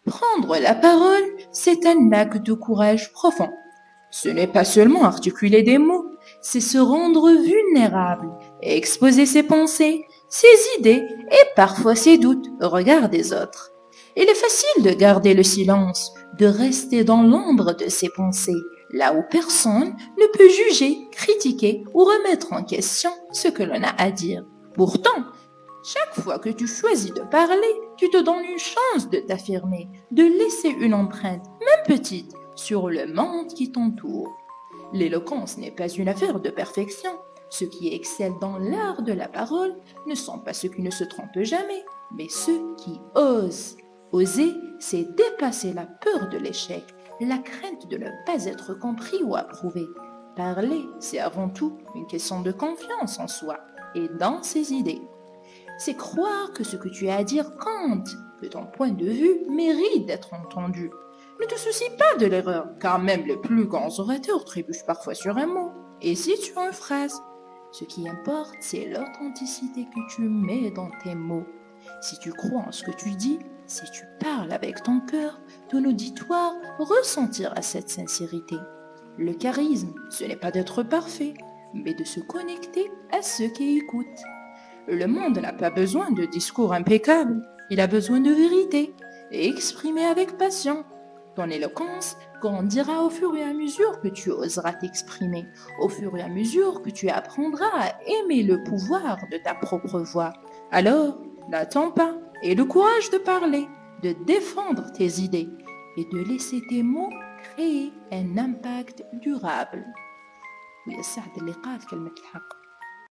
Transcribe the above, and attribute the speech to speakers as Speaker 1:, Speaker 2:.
Speaker 1: Prendre la parole, c'est un acte de courage profond. Ce n'est pas seulement articuler des mots, c'est se rendre vulnérable et exposer ses pensées, ses idées et parfois ses doutes au regard des autres. Il est facile de garder le silence, de rester dans l'ombre de ses pensées, là où personne ne peut juger, critiquer ou remettre en question ce que l'on a à dire. Pourtant, chaque fois que tu choisis de parler, tu te donnes une chance de t'affirmer, de laisser une empreinte, même petite, sur le monde qui t'entoure. L'éloquence n'est pas une affaire de perfection. Ceux qui excellent dans l'art de la parole ne sont pas ceux qui ne se trompent jamais, mais ceux qui osent. Oser, c'est dépasser la peur de l'échec, la crainte de ne pas être compris ou approuvé. Parler, c'est avant tout une question de confiance en soi et dans ses idées. C'est croire que ce que tu as à dire compte, que ton point de vue mérite d'être entendu. Ne te soucie pas de l'erreur, car même les plus grands orateurs trébuchent parfois sur un mot, et si sur une phrase. Ce qui importe, c'est l'authenticité que tu mets dans tes mots. Si tu crois en ce que tu dis, si tu parles avec ton cœur, ton auditoire ressentira cette sincérité. Le charisme, ce n'est pas d'être parfait, mais de se connecter à ceux qui écoutent. Le monde n'a pas besoin de discours impeccables, il a besoin de vérité, et exprimée avec passion. Ton éloquence grandira au fur et à mesure que tu oseras t'exprimer, au fur et à mesure que tu apprendras à aimer le pouvoir de ta propre voix. Alors, n'attends pas, aie le courage de parler, de défendre tes idées et de laisser tes mots créer un impact durable. ويسعد اللقاء في كلمة الحق.